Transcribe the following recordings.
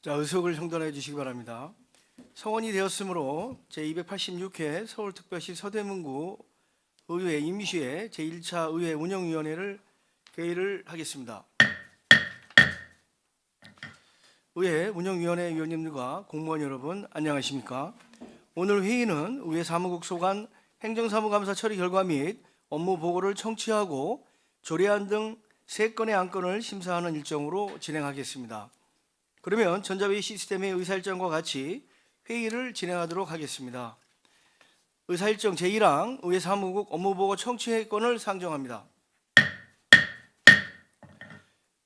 자, 의석을 형단해 주시기 바랍니다. 성원이 되었으므로 제286회 서울특별시 서대문구 의회 임시회 제1차 의회 운영위원회를 개의를 하겠습니다. 의회 운영위원회 위원님들과 공무원 여러분 안녕하십니까? 오늘 회의는 의회 사무국 소관 행정사무감사 처리 결과 및 업무 보고를 청취하고 조례안 등 3건의 안건을 심사하는 일정으로 진행하겠습니다. 그러면 전자회의 시스템의 의사일정과 같이 회의를 진행하도록 하겠습니다. 의사일정 제1항 의회 사무국 업무보고 청취건을 상정합니다.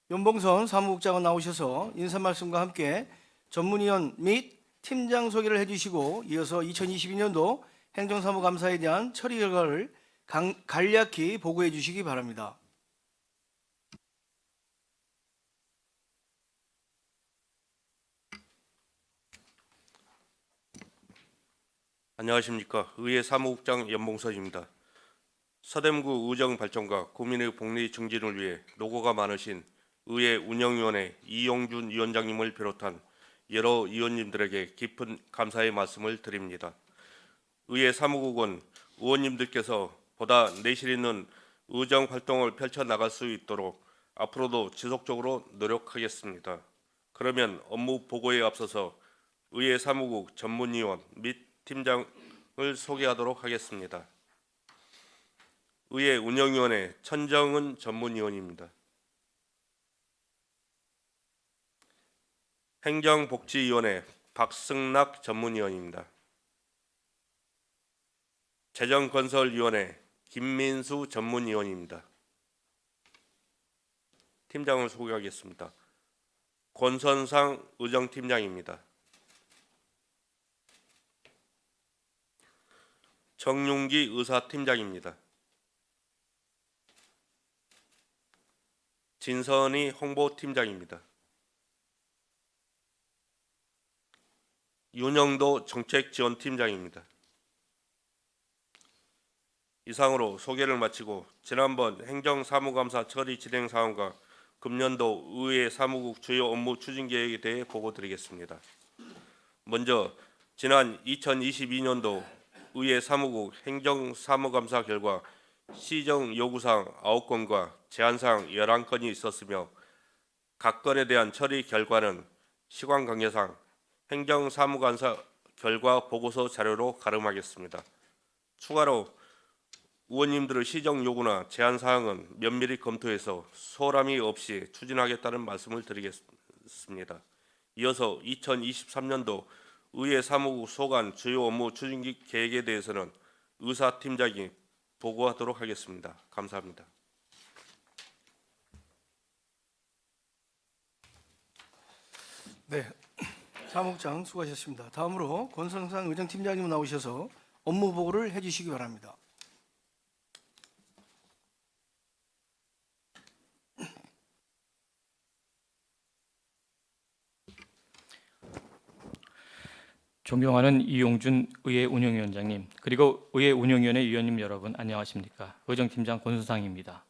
연봉선 사무국장은 나오셔서 인사말씀과 함께 전문위원 및 팀장 소개를 해주시고 이어서 2022년도 행정사무감사에 대한 처리 결과를 간략히 보고해 주시기 바랍니다. 안녕하십니까. 의회 사무국장 연봉선입니다. 서대문구 의정 발전과 국민의 복리 증진을 위해 노고가 많으신 의회 운영위원회 이용준 위원장님을 비롯한 여러 위원님들에게 깊은 감사의 말씀을 드립니다. 의회 사무국은 의원님들께서 보다 내실 있는 의정 활동을 펼쳐나갈 수 있도록 앞으로도 지속적으로 노력하겠습니다. 그러면 업무 보고에 앞서서 의회 사무국 전문위원 및 팀장을 소개하도록 하겠습니다. 의회 운영위원회 천정은 전문위원입니다. 행정복지위원회 박승락 전문위원입니다. 재정건설위원회 김민수 전문위원입니다. 팀장을 소개하겠습니다. 권선상 의정팀장입니다. 정윤기 의사팀장입니다. 진선희 홍보팀장입니다. 윤영도 정책지원팀장입니다. 이상으로 소개를 마치고 지난번 행정사무감사 처리 진행 사항과 금년도 의회 사무국 주요 업무 추진 계획에 대해 보고드리겠습니다. 먼저 지난 2022년도 의회 사무국 행정사무감사 결과 시정 요구사항 9건과 제안사항 11건이 있었으며 각 건에 대한 처리 결과는 시간 관계상 행정사무감사 결과 보고서 자료로 가름하겠습니다. 추가로 의원님들의 시정 요구나 제안사항은 면밀히 검토해서 소홀함이 없이 추진하겠다는 말씀을 드리겠습니다. 이어서 2023년도 의회 사무국 소관 주요 업무 추진 계획에 대해서는 의사팀장이 보고하도록 하겠습니다. 감사합니다. 네, 사무국장 수고하셨습니다. 다음으로 권성상 의정팀장님 나오셔서 업무 보고를 해주시기 바랍니다. 존경하는 이용준 의회 운영위원장님, 그리고 의회 운영위원회 위원님 여러분 안녕하십니까? 의정팀장 권수상입니다.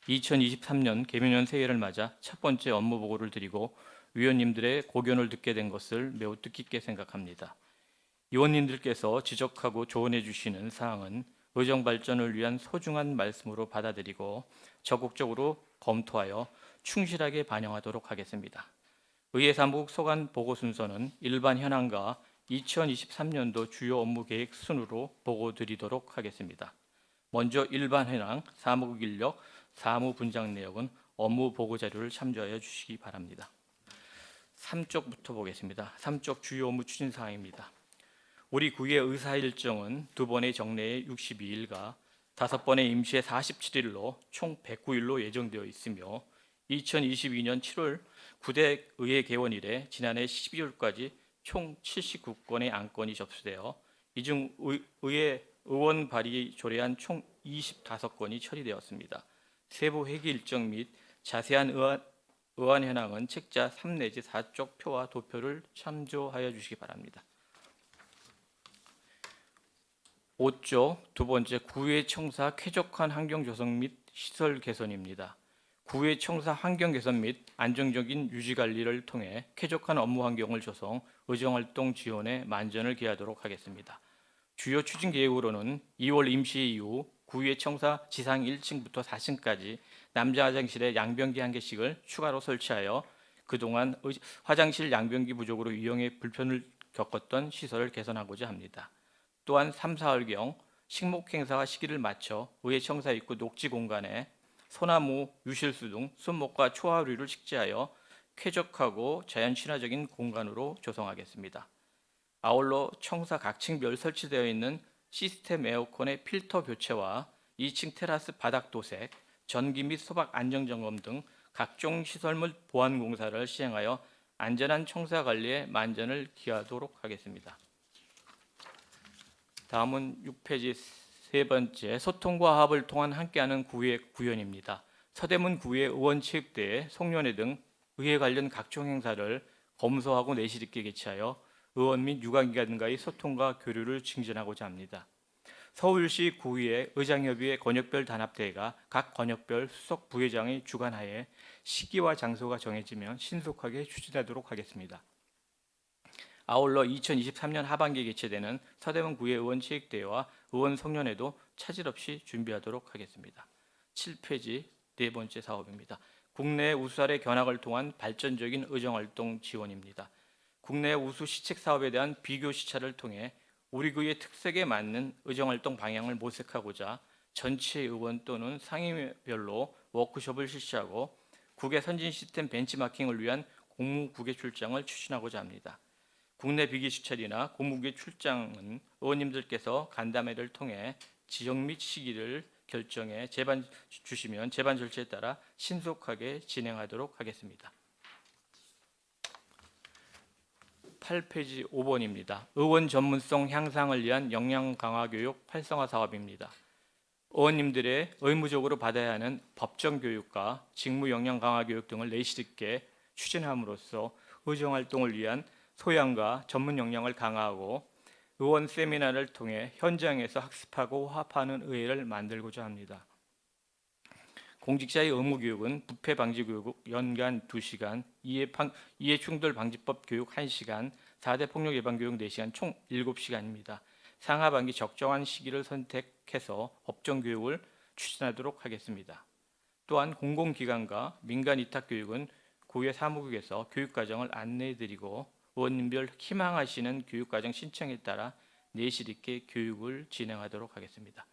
2023년 개묘년 새해를 맞아 첫 번째 업무 보고를 드리고 위원님들의 고견을 듣게 된 것을 매우 뜻깊게 생각합니다. 위원님들께서 지적하고 조언해 주시는 사항은 의정 발전을 위한 소중한 말씀으로 받아들이고 적극적으로 검토하여 충실하게 반영하도록 하겠습니다. 의회 사무국 소관 보고 순서는 일반 현황과 2023년도 주요 업무 계획 순으로 보고 드리도록 하겠습니다. 먼저 일반 현황, 사무국 인력, 사무 분장 내역은 업무 보고 자료를 참조하여 주시기 바랍니다. 3쪽부터 보겠습니다. 3쪽 주요 업무 추진 사항입니다. 우리 구의 의사 일정은 2번의 정례에 62일과 5번의 임시에 47일로 총 109일로 예정되어 있으며 2022년 7월 9대 의회 개원 이래 지난해 12월까지 총 79건의 안건이 접수되어 이 중 의회 의원 발의 조례안 총 25건이 처리되었습니다. 세부 회기 일정 및 자세한 의안 현황은 책자 3 내지 4쪽 표와 도표를 참조하여 주시기 바랍니다. 5조 두 번째 구의 청사 쾌적한 환경 조성 및 시설 개선입니다. 구의 청사 환경 개선 및 안정적인 유지 관리를 통해 쾌적한 업무 환경을 조성, 의정활동 지원에 만전을 기하도록 하겠습니다. 주요 추진 계획으로는 2월 임시 이후 구의 청사 지상 1층부터 4층까지 남자 화장실에 양변기 1개씩을 추가로 설치하여 그동안 화장실 양변기 부족으로 이용에 불편을 겪었던 시설을 개선하고자 합니다. 또한 3, 4월경 식목 행사와 시기를 맞춰 의회 청사 입구 녹지 공간에 소나무, 유실수 등 순목과 초하류를 식재하여 쾌적하고 자연 친화적인 공간으로 조성하겠습니다. 아울러 청사 각 층별 설치되어 있는 시스템 에어컨의 필터 교체와 2층 테라스 바닥 도색, 전기 및 소박 안전 점검 등 각종 시설물 보안 공사를 시행하여 안전한 청사 관리에 만전을 기하도록 하겠습니다. 다음은 6페이지 세 번째, 소통과 화합을 통한 함께하는 구의 구현입니다. 서대문 구의 의원체육대회, 송년회 등 의회 관련 각종 행사를 검소하고 내실 있게 개최하여 의원 및 유관기관과의 소통과 교류를 증진하고자 합니다. 서울시 구의회 의장협의회 권역별 단합대회가 각 권역별 수석 부회장의 주관하에 시기와 장소가 정해지면 신속하게 추진하도록 하겠습니다. 아울러 2023년 하반기에 개최되는 서대문 구의 의원 체육대회와 의원 송년회도 차질 없이 준비하도록 하겠습니다. 7페이지 네 번째 사업입니다. 국내 우수사례 견학을 통한 발전적인 의정활동 지원입니다. 국내 우수 시책 사업에 대한 비교 시찰을 통해 우리 구의 특색에 맞는 의정활동 방향을 모색하고자 전체 의원 또는 상임위별로 워크숍을 실시하고 국외 선진 시스템 벤치마킹을 위한 공무 국외 출장을 추진하고자 합니다. 국내 비기 시찰이나 공무국외 출장은 의원님들께서 간담회를 통해 지역 및 시기를 결정해 주시면 제반 절차에 따라 신속하게 진행하도록 하겠습니다. 8페이지 5번입니다. 의원 전문성 향상을 위한 역량 강화 교육 활성화 사업입니다. 의원님들의 의무적으로 받아야 하는 법정 교육과 직무 역량 강화 교육 등을 내실 있게 추진함으로써 의정활동을 위한 소양과 전문 역량을 강화하고 의원 세미나를 통해 현장에서 학습하고 화합하는 의회를 만들고자 합니다. 공직자의 의무교육은 부패 방지 교육 연간 2시간, 이해 충돌 방지법 교육 1시간, 4대 폭력 예방 교육 4시간 총 7시간입니다. 상하반기 적정한 시기를 선택해서 법정 교육을 추진하도록 하겠습니다. 또한 공공기관과 민간 위탁 교육은 구의 사무국에서 교육과정을 안내해드리고 의원님들 희망하시는 교육과정 신청에 따라 내실 있게 교육을 진행하도록 하겠습니다.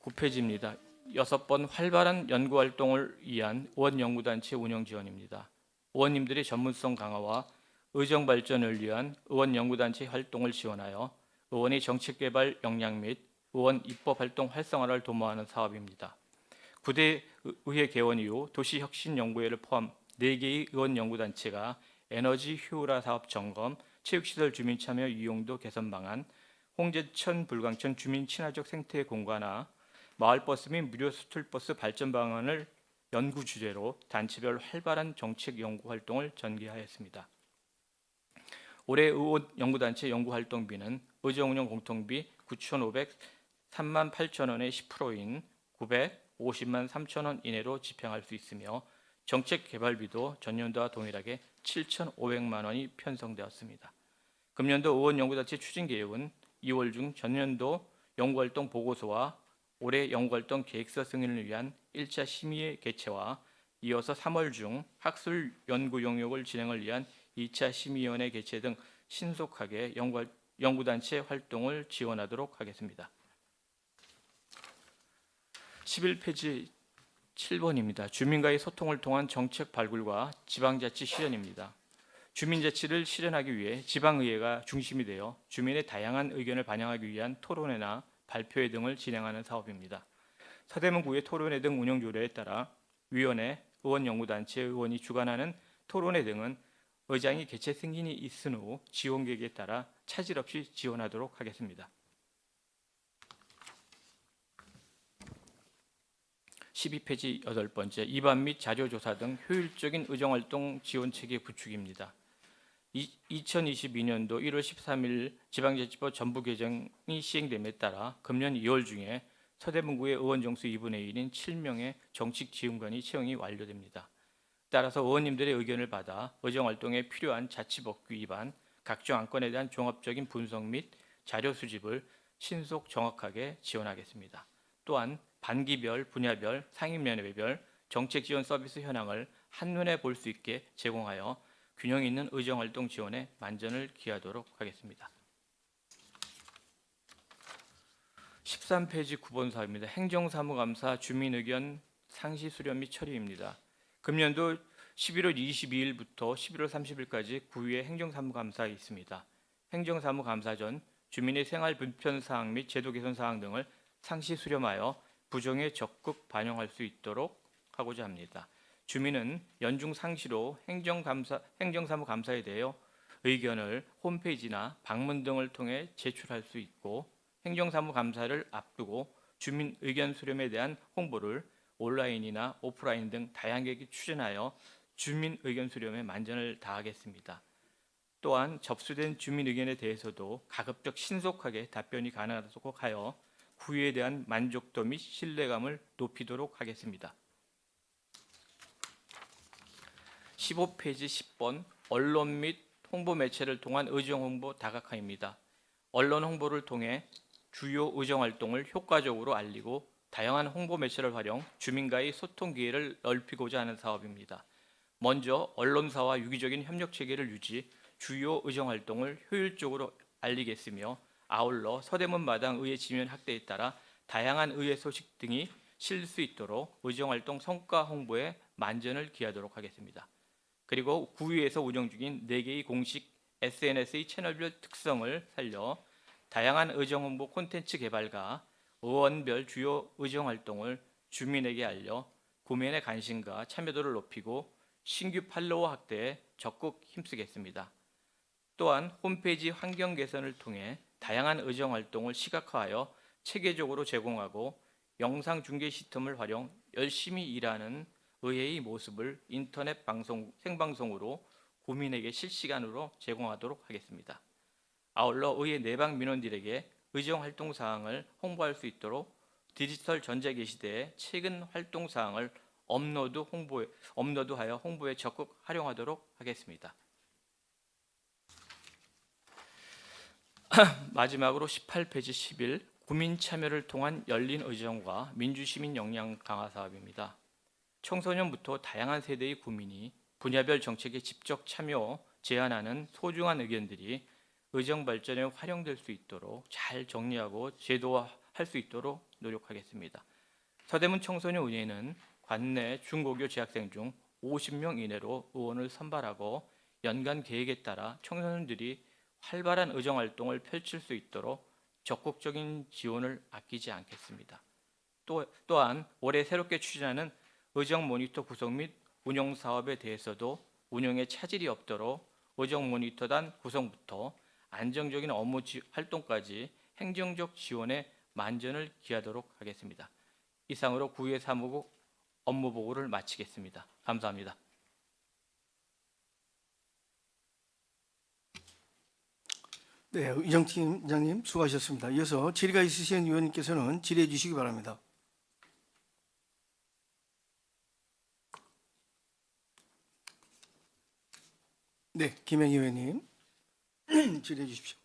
9페이지입니다. 6번 활발한 연구활동을 위한 의원연구단체 운영 지원입니다. 의원님들의 전문성 강화와 의정발전을 위한 의원연구단체 활동을 지원하여 의원의 정책개발 역량 및 의원 입법활동 활성화를 도모하는 사업입니다. 9대 의회 개원 이후 도시혁신연구회를 포함 4개의 의원연구단체가 에너지 효율화 사업 점검, 체육시설 주민 참여 이용도 개선 방안, 홍제천, 불광천 주민 친화적 생태 공간화, 마을버스 및 무료 스툴버스 발전 방안을 연구 주제로 단체별 활발한 정책 연구 활동을 전개하였습니다. 올해 의원 연구단체 연구활동비는 의정운영 공통비 9,503만 8천 원의 10%인 950만 3천 원 이내로 집행할 수 있으며 정책 개발비도 전년도와 동일하게 7,500만 원이 편성되었습니다. 금년도 의원 연구단체 추진 계획은 2월 중 전년도 연구활동 보고서와 올해 연구활동 계획서 승인을 위한 1차 심의회 개최와 이어서 3월 중 학술 연구 용역을 진행을 위한 2차 심의위원회 개최 등 신속하게 연구단체 활동을 지원하도록 하겠습니다. 11페이지 7번입니다. 주민과의 소통을 통한 정책 발굴과 지방자치 실현입니다. 주민자치를 실현하기 위해 지방의회가 중심이 되어 주민의 다양한 의견을 반영하기 위한 토론회나 발표회 등을 진행하는 사업입니다. 서대문구의 토론회 등 운영 조례에 따라 위원회, 의원연구단체 의원이 주관하는 토론회 등은 의장이 개최 승인이 있은 후 지원 계획에 따라 차질 없이 지원하도록 하겠습니다. 12페이지 8번째, 입안 및 자료조사 등 효율적인 의정활동 지원체계 구축입니다. 2022년도 1월 13일 지방자치법 전부 개정이 시행됨에 따라 금년 2월 중에 서대문구의 의원 정수 2분의 1인 7명의 정책 지원관이 채용이 완료됩니다. 따라서 의원님들의 의견을 받아 의정활동에 필요한 자치법규 위반, 각종 안건에 대한 종합적인 분석 및 자료 수집을 신속 정확하게 지원하겠습니다. 또한 반기별, 분야별, 상임연회별 정책 지원 서비스 현황을 한눈에 볼 수 있게 제공하여 균형 있는 의정활동 지원에 만전을 기하도록 하겠습니다. 13페이지 9번 사업입니다. 행정사무감사 주민의견 상시 수렴 및 처리입니다. 금년도 11월 22일부터 11월 30일까지 구의회 행정사무감사가 있습니다. 행정사무감사 전 주민의 생활 불편 사항 및 제도 개선 사항 등을 상시 수렴하여 부정에 적극 반영할 수 있도록 하고자 합니다. 주민은 연중 상시로 행정사무감사에 대하여 의견을 홈페이지나 방문 등을 통해 제출할 수 있고, 행정사무감사를 앞두고 주민 의견 수렴에 대한 홍보를 온라인이나 오프라인 등 다양하게 추진하여 주민 의견 수렴에 만전을 다하겠습니다. 또한 접수된 주민 의견에 대해서도 가급적 신속하게 답변이 가능하도록 하여 구의에 대한 만족도 및 신뢰감을 높이도록 하겠습니다. 15페이지 10번 언론 및 홍보 매체를 통한 의정 홍보 다각화입니다. 언론 홍보를 통해 주요 의정 활동을 효과적으로 알리고 다양한 홍보 매체를 활용 주민과의 소통 기회를 넓히고자 하는 사업입니다. 먼저 언론사와 유기적인 협력 체계를 유지, 주요 의정 활동을 효율적으로 알리겠으며, 아울러 서대문 마당 의회 지면 확대에 따라 다양한 의회 소식 등이 실릴 수 있도록 의정 활동 성과 홍보에 만전을 기하도록 하겠습니다. 그리고 구의회에서 운영 중인 4개의 공식 SNS의 채널별 특성을 살려 다양한 의정 홍보 콘텐츠 개발과 의원별 주요 의정 활동을 주민에게 알려 구민의 관심과 참여도를 높이고 신규 팔로워 확대에 적극 힘쓰겠습니다. 또한 홈페이지 환경 개선을 통해 다양한 의정 활동을 시각화하여 체계적으로 제공하고 영상 중계 시스템을 활용 열심히 일하는 의회의 모습을 인터넷 방송 생방송으로 구민에게 실시간으로 제공하도록 하겠습니다. 아울러 의회 내방 민원들에게 의정 활동 사항을 홍보할 수 있도록 디지털 전자기 시대의 최근 활동 사항을 업로드하여 홍보에 적극 활용하도록 하겠습니다. 마지막으로 18페이지 11 구민 참여를 통한 열린 의정과 민주시민 역량 강화 사업입니다. 청소년부터 다양한 세대의 구민이 분야별 정책에 직접 참여 제안하는 소중한 의견들이 의정 발전에 활용될 수 있도록 잘 정리하고 제도화할 수 있도록 노력하겠습니다. 서대문 청소년의회는 관내 중고교 재학생 중 50명 이내로 의원을 선발하고 연간 계획에 따라 청소년들이 활발한 의정 활동을 펼칠 수 있도록 적극적인 지원을 아끼지 않겠습니다. 또한 올해 새롭게 추진하는 의정 모니터 구성 및 운영 사업에 대해서도 운영에 차질이 없도록 의정 모니터단 구성부터 안정적인 업무 활동까지 행정적 지원에 만전을 기하도록 하겠습니다. 이상으로 구의회 사무국 업무 보고를 마치겠습니다. 감사합니다. 네, 의정팀장님 수고하셨습니다. 이어서 질의가 있으신 의원님께서는 질의해 주시기 바랍니다. 네, 김행 의원님 질의해 주십시오.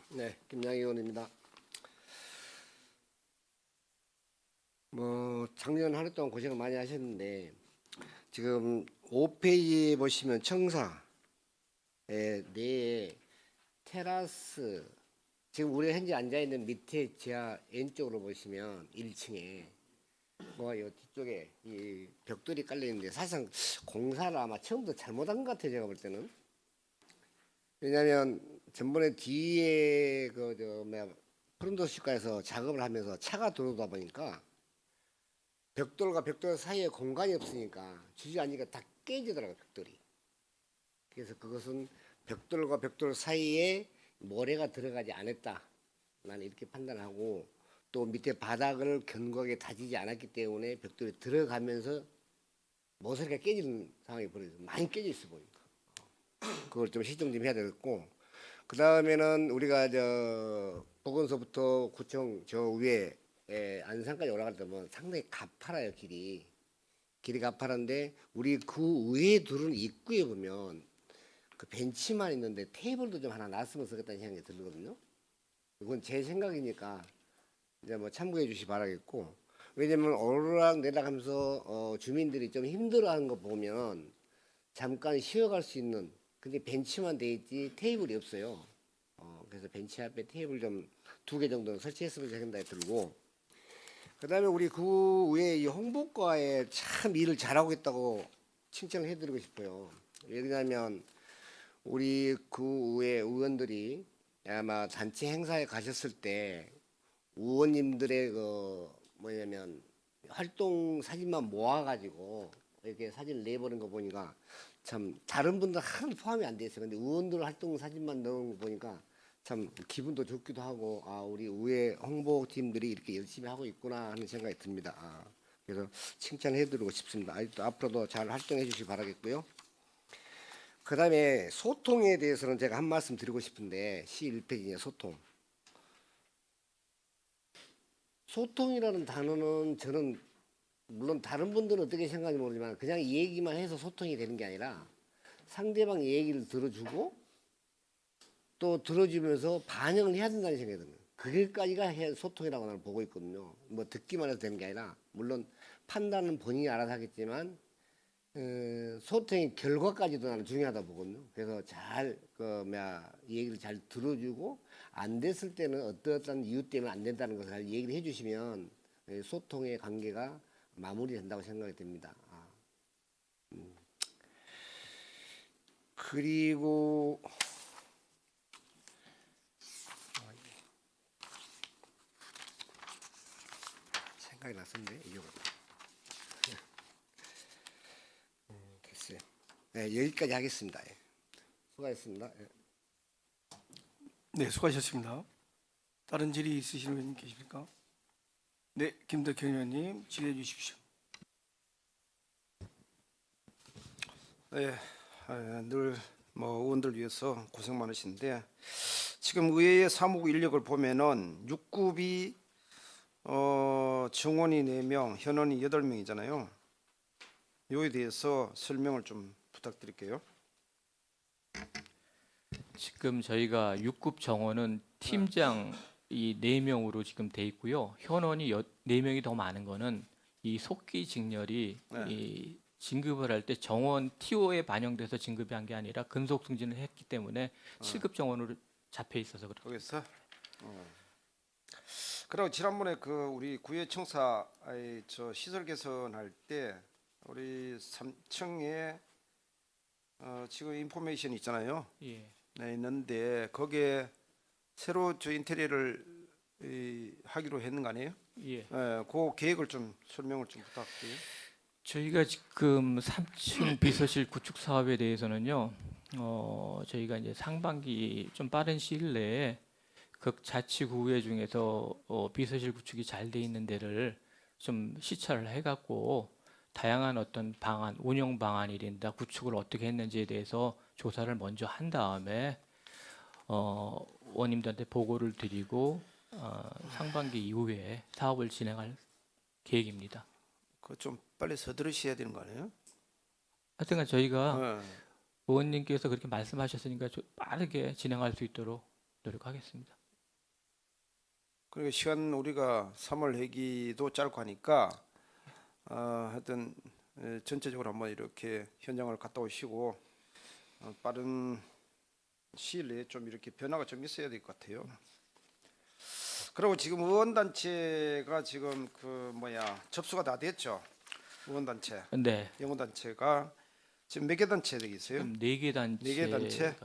네, 김양희 의원입니다. 작년 하루 동안 고생을 많이 하셨는데 지금 5페이지에 보시면 청사에 내에 테라스, 지금 우리 현재 앉아 있는 밑에 지하 왼쪽으로 보시면 1층에 요 뒤쪽에 이 벽돌이 깔려 있는데 사실상 공사를 아마 처음부터 잘못한 것 같아요, 제가 볼 때는. 왜냐하면 전번에 뒤에 푸른도시가에서 작업을 하면서 차가 들어오다 보니까 벽돌과 벽돌 사이에 공간이 없으니까 주저앉으니까 다 깨지더라고요, 벽돌이. 그래서 그것은 벽돌과 벽돌 사이에 모래가 들어가지 않았다, 나는 이렇게 판단하고, 또 밑에 바닥을 견고하게 다지지 않았기 때문에 벽돌이 들어가면서 모서리가 깨지는 상황이 벌어져서 많이 깨져 있어 보니까 그걸 좀 시정 좀 해야 되겠고, 그 다음에는 우리가 저 보건소부터 구청 저 위에 안산까지 올라갈 때 보면 상당히 가파라요 길이. 길이 가파른데 우리 그 위에 두른 입구에 보면 그 벤치만 있는데 테이블도 좀 하나 놨으면 좋겠다는 생각이 들거든요. 이건 제 생각이니까 이제 뭐 참고해 주시 바라겠고, 왜냐면 오르락 내리락 하면서 주민들이 좀 힘들어하는 거 보면 잠깐 쉬어갈 수 있는, 근데 벤치만 돼 있지 테이블이 없어요. 그래서 벤치 앞에 테이블 좀 2개 정도 설치했으면 생각이 들고, 그다음에 우리 그 위에 이 홍보과에 참 일을 잘하고 있다고 칭찬을 해드리고 싶어요. 왜냐하면 우리 그 위에 의원들이 아마 단체 행사에 가셨을 때 의원님들의 그 뭐냐면 활동 사진만 모아가지고 이렇게 사진을 내보는 거 보니까 참 다른 분들 하나도 포함이 안 돼 있어요. 근데 의원들 활동 사진만 넣은 거 보니까 참 기분도 좋기도 하고, 아 우리 의회 홍보팀들이 이렇게 열심히 하고 있구나 하는 생각이 듭니다. 그래서 칭찬해드리고 싶습니다. 앞으로도 잘 활동해 주시기 바라겠고요. 그다음에 소통에 대해서는 제가 한 말씀 드리고 싶은데, C1페이지에 소통. 소통이라는 단어는 저는 물론 다른 분들은 어떻게 생각하는지 모르지만 그냥 얘기만 해서 소통이 되는 게 아니라 상대방 얘기를 들어주고 또 들어주면서 반영을 해야 된다는 생각이 듭니다. 그게까지가 소통이라고 나는 보고 있거든요. 뭐 듣기만 해서 되는 게 아니라 물론 판단은 본인이 알아서 하겠지만 소통의 결과까지도 나는 중요하다 보거든요. 그래서 얘기를 잘 들어주고 안 됐을 때는 어떠한 이유 때문에 안 된다는 것을 잘 얘기를 해주시면 소통의 관계가 마무리된다고 생각이 됩니다. 그리고 생각이 났었는데 잊어버렸다. 됐어요. 네, 여기까지 하겠습니다. 예. 수고하셨습니다. 예. 네, 수고하셨습니다. 다른 질의 있으신 분 계십니까? 네, 김덕현 의원님 질의해 주십시오. 네, 늘 뭐 의원들 위해서 고생 많으신데 지금 의회의 사무국 인력을 보면은 6급이 정원이 4명, 현원이 8명이잖아요. 이에 대해서 설명을 좀 부탁드릴게요. 지금 저희가 6급 정원은 팀장 이 4명으로 지금 돼 있고요. 현원이 4명이 더 많은 거는 이 속기 직렬이 네. 이 진급을 할 때 정원 TO에 반영돼서 진급이 한 게 아니라 근속 승진을 했기 때문에 7급 정원으로 잡혀 있어서 그래요. 거기서 그리고 지난번에 그 우리 구의청사 저 시설 개선할 때 우리 3층에 지금 인포메이션 있잖아요. 예. 네, 있는데 거기에 새로 저 인테리어를 하기로 했는 거 아니에요? 예. 그 계획을 좀 설명을 좀 부탁드려요. 저희가 지금 3층 비서실 구축 사업에 대해서는요. 저희가 이제 상반기 좀 빠른 시일 내에 각 자치구회 중에서 비서실 구축이 잘 돼 있는 데를 좀 시찰을 해갖고 다양한 어떤 방안, 운영 방안이란다 구축을 어떻게 했는지에 대해서 조사를 먼저 한 다음에 의원님들한테 보고를 드리고 상반기 이후에 사업을 진행할 계획입니다. 그거 좀 빨리 서두르셔야 되는 거 아니에요? 하여튼간 저희가 네. 의원님께서 그렇게 말씀하셨으니까 빠르게 진행할 수 있도록 노력하겠습니다. 그리고 시간 우리가 3월 회기도 짧고 하니까 하여튼 전체적으로 한번 이렇게 현장을 갔다 오시고 빠른 시일 내에 좀 이렇게 변화가 좀 있어야 될 것 같아요. 그리고 지금 의원단체가 지금 접수가 다 됐죠. 의원단체, 네. 영혼단체가 지금 몇 개 단체 되어 있어요? 4개 단체. 네개 단체?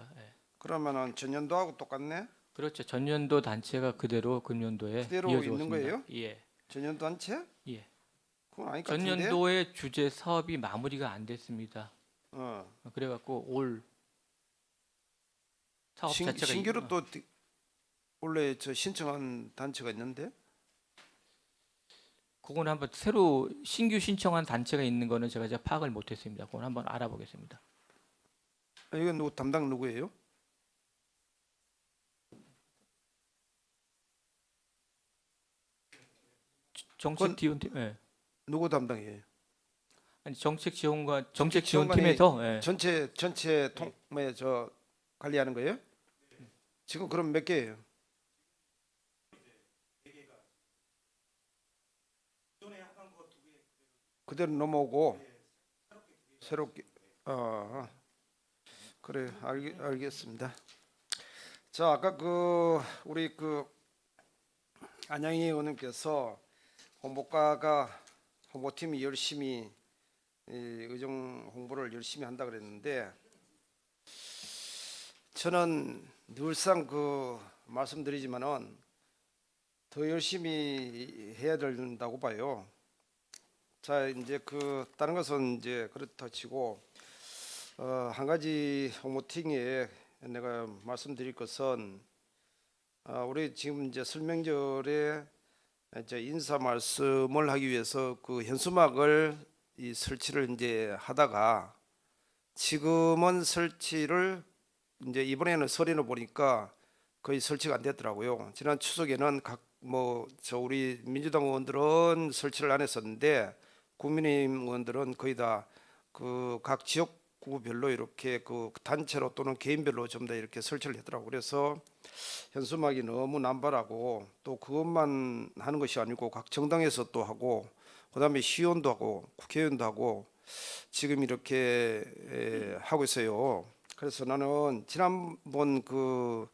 그러면은 전년도하고 똑같네. 그렇죠. 전년도 단체가 그대로 금년도에 그대로 이어져 있는 왔습니다. 거예요? 예. 전년도 단체? 예. 그건 아닐 것 같은데. 전년도의 주제 사업이 마무리가 안 됐습니다. 어. 그래갖고 올 사업 자체가 신규로 또 원래 저 신청한 단체가 있는데 그건 한번 새로 신규 신청한 단체가 있는 거는 제가 파악을 못했습니다. 그건 한번 알아보겠습니다. 이건 누구 담당 누구예요? 정책 지원팀, 예. 누구 담당이에요? 아니 정책 지원과 정책 정책 지원관이 지원팀에서 예. 전체 통에 저 관리하는 거예요? 지금 그럼 몇 개예요? 그대로 넘어오고 새롭게 그래 알겠습니다. 자 아까 그 우리 그 안양희 의원님께서 홍보팀이 열심히 이 의정 홍보를 열심히 한다 그랬는데 저는 늘상 그 말씀드리지만은 더 열심히 해야 된다고 봐요. 자 이제 그 다른 것은 이제 그렇다 치고 한 가지 홍보팀에 내가 말씀드릴 것은 우리 지금 이제 설명절에 이제 인사 말씀을 하기 위해서 그 현수막을 이 설치를 이제 하다가 지금은 설치를 이제 이번에는 설에는 보니까 거의 설치가 안 됐더라고요. 지난 추석에는 우리 민주당 의원들은 설치를 안 했었는데 국민의힘 의원들은 거의 다 그 각 지역구별로 이렇게 그 단체로 또는 개인별로 전부 다 이렇게 설치를 했더라고요. 그래서 현수막이 너무 남발하고 또 그것만 하는 것이 아니고 각 정당에서 또 하고 그다음에 시의원도 하고 국회의원도 하고 지금 이렇게 하고 있어요. 그래서 나는 지난번 그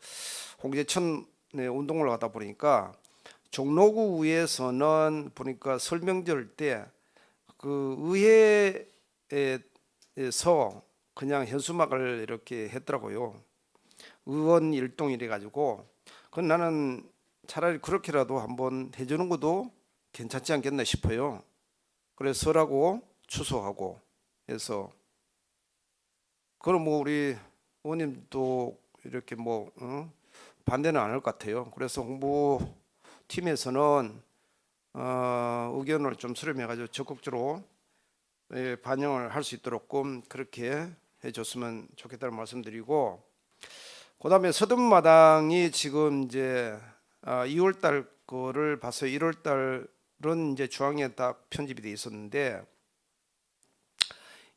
홍제천 운동을 하다 보니까 종로구에서는 보니까 설명절 때 그 의회에서 그냥 현수막을 이렇게 했더라고요. 의원 일동이래 가지고 그건 나는 차라리 그렇게라도 한번 해주는 것도 괜찮지 않겠나 싶어요. 그래서 설하고 추수하고 해서 그럼 뭐 우리 의원님도 이렇게 반대는 안 할 것 같아요. 그래서 홍보팀에서는 의견을 좀 수렴해가지고 적극적으로 반영을 할 수 있도록 그렇게 해줬으면 좋겠다는 말씀드리고 그다음에 서든마당이 지금 이제 2월달 거를 봤어요. 1월달은 이제 중앙에 딱 편집이 돼 있었는데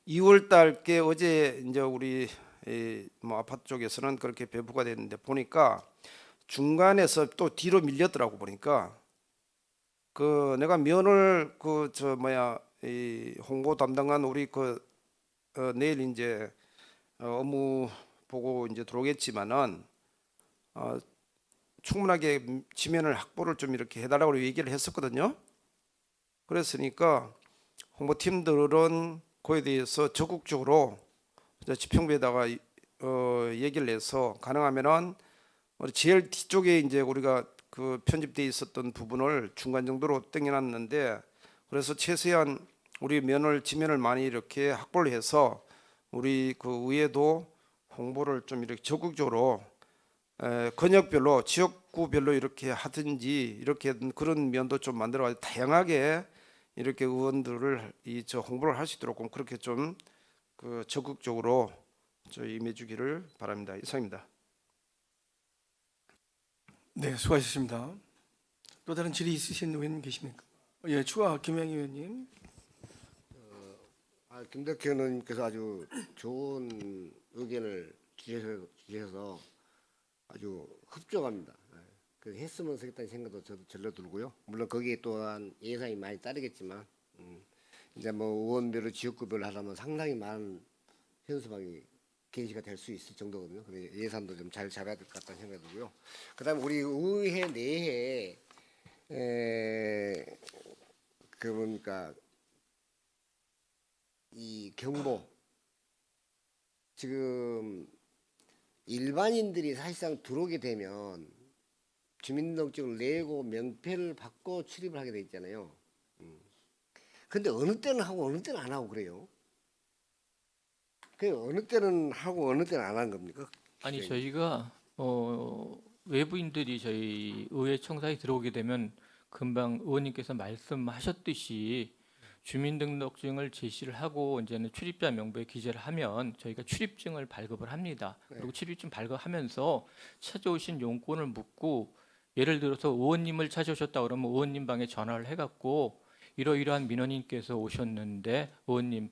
2월달께 어제 이제 우리 아파트 쪽에서는 그렇게 배부가 됐는데 보니까 중간에서 또 뒤로 밀렸더라고 보니까 그 내가 면을 이 홍보 담당한 우리 내일 이제 업무 보고 이제 들어오겠지만은 충분하게 지면을 확보를 좀 이렇게 해달라고 얘기를 했었거든요. 그랬으니까 홍보팀들은 그에 대해서 적극적으로 지평부에다가 얘기를 해서 가능하면은 우리 제일 뒤쪽에 이제 우리가 그 편집돼 있었던 부분을 중간 정도로 땡겨놨는데 그래서 최소한 우리 지면을 많이 이렇게 확보를 해서 우리 그 의회도 홍보를 좀 이렇게 적극적으로 권역별로 지역구별로 이렇게 하든지 이렇게 그런 면도 좀 만들어가지고 다양하게 이렇게 의원들을 홍보를 할 수 있도록 그렇게 좀 그 적극적으로 임해주기를 바랍니다. 이상입니다. 네, 수고하셨습니다. 또 다른 질의 있으신 의원님 계십니까? 예, 추가 김영희 의원님. 김덕현 의원님께서 아주 좋은 의견을 주셔서 아주 흡족합니다. 그 했으면 좋겠다는 생각도 저도 절로 들고요. 물론 거기에 또한 예산이 많이 따르겠지만 이제 의원별로 지역구별로 하려면 상당히 많은 현수막이 게시가 될 수 있을 정도거든요. 근데 예산도 좀 잘 잡아야 될 것 같다는 생각이 들고요. 그다음에 우리 의회 내에 그러니까 이 경보 지금 일반인들이 사실상 들어오게 되면 주민등록증을 내고 명패를 받고 출입을 하게 돼 있잖아요. 근데 어느 때는 하고 어느 때는 안 하고 그래요. 그 어느 때는 하고 어느 때는 안 하는 겁니까? 아니 저희가 외부인들이 저희 의회 청사에 들어오게 되면 금방 의원님께서 말씀하셨듯이 주민등록증을 제시를 하고 이제는 출입자 명부에 기재를 하면 저희가 출입증을 발급을 합니다. 그리고 출입증 발급하면서 찾아오신 용건을 묻고 예를 들어서 의원님을 찾으셨다 그러면 의원님 방에 전화를 해갖고 이러이러한 민원인께서 오셨는데 의원님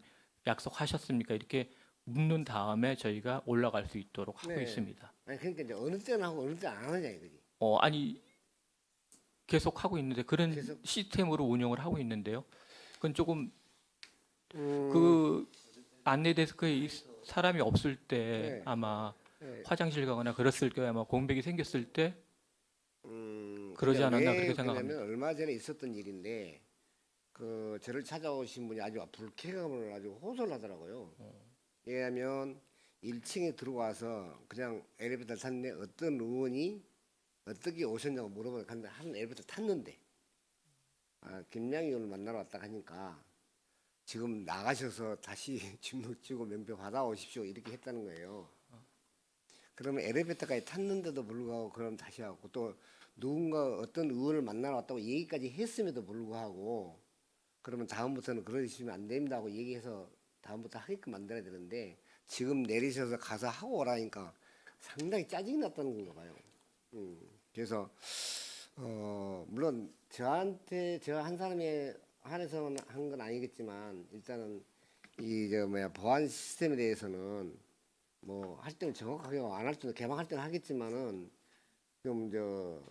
약속하셨습니까? 이렇게 묻는 다음에 저희가 올라갈 수 있도록 하고 네. 있습니다. 아니 그러니까 이제 어느 때는 하고 어느 때는 안 하냐 이거지. 아니 계속 하고 있는데 그런 계속? 시스템으로 운영을 하고 있는데요. 그건 조금 음, 그 안내 데스크에 사람이 없을 때 네. 아마 네. 화장실 가거나 그랬을 경우에 아마 공백이 생겼을 때 그러지 그러니까 않았나 왜 그렇게 생각합니다. 그러냐면 얼마 전에 있었던 일인데 그 저를 찾아오신 분이 아주 불쾌감을 아주 호소를 하더라고요. 왜냐하면 1층에 들어와서 그냥 엘리베이터를 탔는데 어떤 의원이 어떻게 오셨냐고 물어보니까 한 엘리베이터 탔는데 김양희 의원을 만나러 왔다 하니까 지금 나가셔서 다시 주먹 쥐고 명패 받아오십시오 이렇게 했다는 거예요. 그러면 엘리베이터까지 탔는데도 불구하고 그럼 다시 하고 또 누군가 어떤 의원을 만나러 왔다고 얘기까지 했음에도 불구하고 그러면 다음부터는 그러시면 안 됩니다 하고 얘기해서 다음부터 하게끔 만들어야 되는데 지금 내리셔서 가서 하고 오라니까 상당히 짜증이 났다는 건가 봐요. 그래서 물론 저한테 저 한 사람에 한해서 한 건 아니겠지만 일단은 이 저 뭐야 보안 시스템에 대해서는 뭐 할 때는 정확하게 안 할 때는 개방할 때는 하겠지만은 좀 저